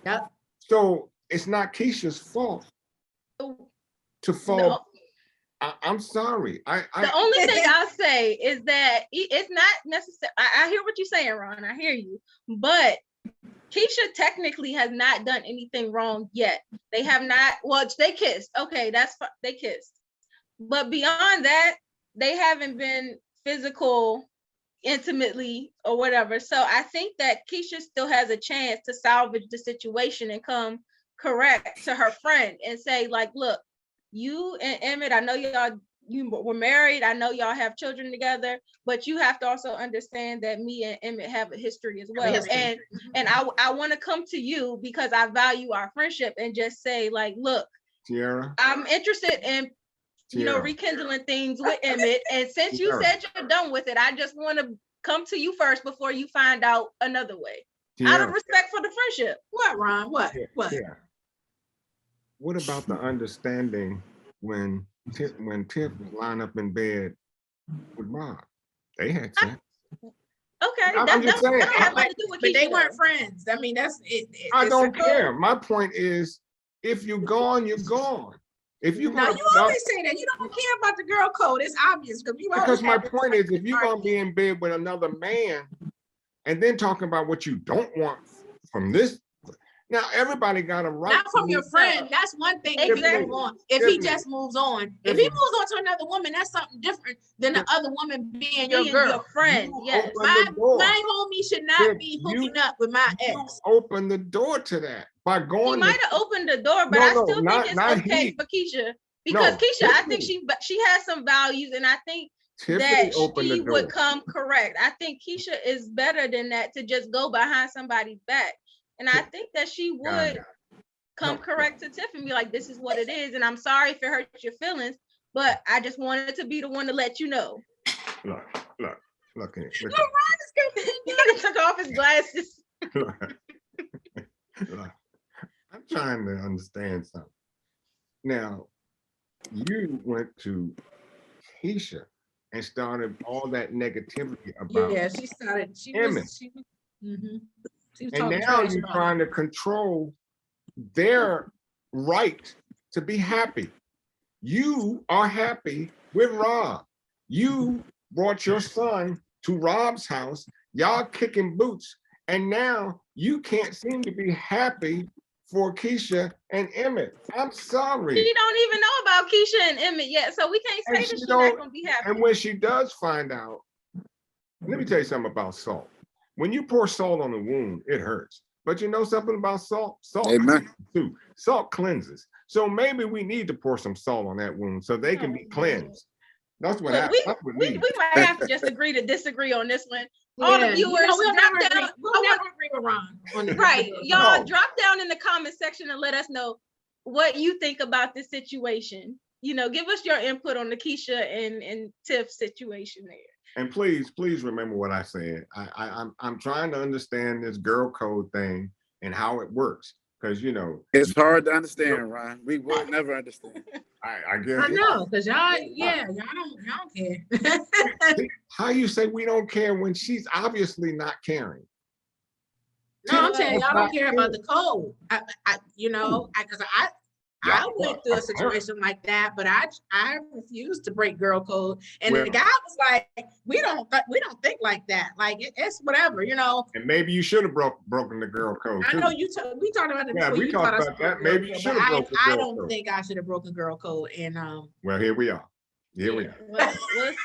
Yep. So it's not Keisha's fault to fall. No. I'm sorry. The only thing I'll say is that it's not necessary. I hear what you're saying, Ron. I hear you. But Keisha technically has not done anything wrong yet. They have not. Well, they kissed. Okay, they kissed. But beyond that, they haven't been physical, intimately, or whatever. So I think that Keisha still has a chance to salvage the situation and come correct to her friend and say, like, look, you and Emmett, I know you were married. I know y'all have children together, but you have to also understand that me and Emmett have a history as well. And I want to come to you because I value our friendship and just say, like, look, Tierra, I'm interested in rekindling things with Emmett. And since you said you're done with it, I just want to come to you first before you find out another way. Out of respect for the friendship. What, Ron? What? Yeah. What about the understanding when Tiff was lying up in bed with Rob? They had sex. Okay, I'm just saying. But they weren't friends. I mean, that's it. I don't care. My point is, if you're gone, you're gone. If you now you always say that you don't care about the girl code. It's obvious because my point is, if you're gonna be in bed with another man, and then talking about what you don't want from this, now everybody got a right. Not from your friend. That's one thing. If he moves on, if he just moves on, if he moves on to another woman, that's something different than the other woman being your girl, your friend. Yes, my homie should not be hooking up with my ex. Open the door to that by going. He might have opened the door, but I still think it's okay for Keisha because Keisha, I think she has some values, and I think that she would come correct. I think Keisha is better than that to just go behind somebody's back. And I think that she would come correct to Tiff and be like, this is what it is. And I'm sorry if it hurts your feelings, but I just wanted to be the one to let you know. Look here. He took off his glasses. Look. I'm trying to understand something. Now, you went to Keisha and started all that negativity about she started. And now you're trying to control their right to be happy. You are happy with Rob. You brought your son to Rob's house. Y'all kicking boots. And now you can't seem to be happy for Keisha and Emmett. I'm sorry. She don't even know about Keisha and Emmett yet. So we can't say that she's not going to be happy. And when she does find out, let me tell you something about salt. When you pour salt on a wound, it hurts. But you know something about salt? Salt cleanses. So maybe we need to pour some salt on that wound so they can be cleansed. That's what happens. We might have to just agree to disagree on this one. All the viewers, we'll never agree with Ron. Right. Y'all drop down in the comment section and let us know what you think about this situation. Give us your input on the Keisha and Tiff situation there. And please remember what I said. I'm trying to understand this girl code thing and how it works. Because it's hard to understand, Ron. We will never understand. I guess. I know, because y'all don't care. How you say we don't care when she's obviously not caring? No, I'm saying y'all don't care about the code. I went through a situation like that, but I refused to break girl code. And the guy was like, we don't think like that. Like it's whatever, And maybe you should have broken the girl code too. I know we talked about it before. Yeah, we talked about that. Maybe you should have broken the girl code. I don't think I should have broken girl code. And well, here we are. We'll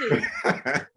see.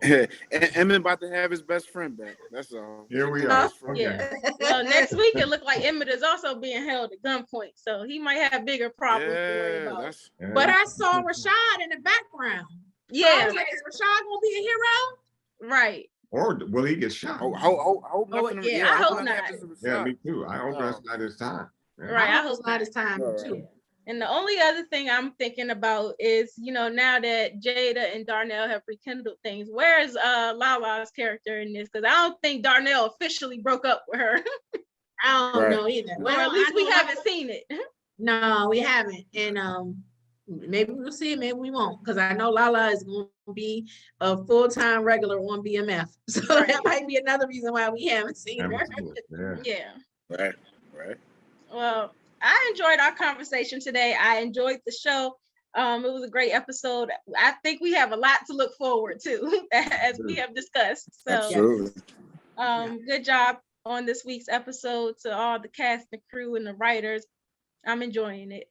And Emmett about to have his best friend back. That's all. Here we are. Yeah. Well, next week it looked like Emmett is also being held at gunpoint, so he might have bigger problems to worry about. But I saw Rashad in the background. Yeah. So I was like, is Rashad gonna be a hero? Right. Or will he get shot? I hope nothing. I hope not. Yeah, me too. I hope that's not his time. Yeah. Right, I hope not his time too. And the only other thing I'm thinking about is, now that Jada and Darnell have rekindled things, where's Lala's character in this? Because I don't think Darnell officially broke up with her. I don't know either. Well, at least we haven't seen it. No, we haven't. And maybe we'll see it, maybe we won't. Because I know Lala is going to be a full-time regular on BMF. So that might be another reason why we haven't seen her. Yeah. Right. Well, I enjoyed our conversation today. I enjoyed the show. It was a great episode. I think we have a lot to look forward to, as we have discussed. So, absolutely. Good job on this week's episode to all the cast and crew and the writers. I'm enjoying it.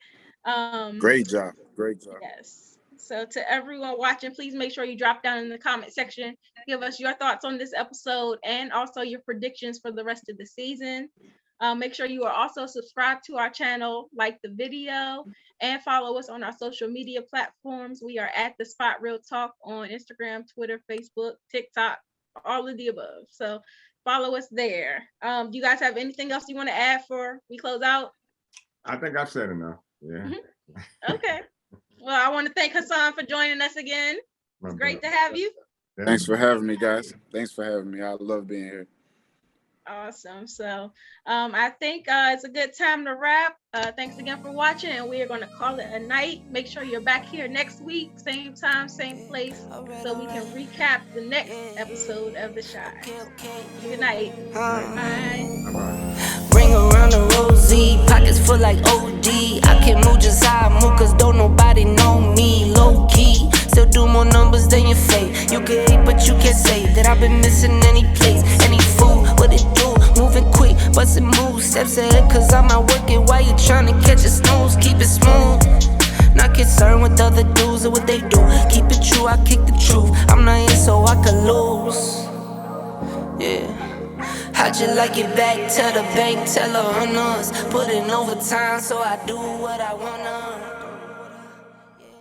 Great job. Yes. So to everyone watching, please make sure you drop down in the comment section. Give us your thoughts on this episode and also your predictions for the rest of the season. Make sure you are also subscribed to our channel, like the video, and follow us on our social media platforms. We are at The Spot Real Talk on Instagram, Twitter, Facebook, TikTok, all of the above. So follow us there. Do you guys have anything else you want to add before we close out? I think I've said enough. Yeah. Okay. Well, I want to thank Hassan for joining us again. It's great to have you. Thanks for having me, guys. Thanks for having me. I love being here. Awesome. So I think it's a good time to wrap. Thanks again for watching, and we are going to call it a night. Make sure you're back here next week, same time, same place, so we can recap the next episode of The Shaad. Good night. Bye-bye. Bring around the rosy, pockets full like OD. I can move just how I move, cause don't nobody know me. Low key, still do more numbers than your fate. You can hate, but you can't say that I've been missing any place. Any fool, what it do? Moving quick, bustin' moves, steps ahead, cause I'm out working while you trying to catch a snooze. Keep it smooth, not concerned with other dudes or what they do. Keep it true, I kick the truth. I'm not here so I could lose. Yeah. How'd you like it back? Tell the bank, tell her on us. Put in overtime so I do what I wanna.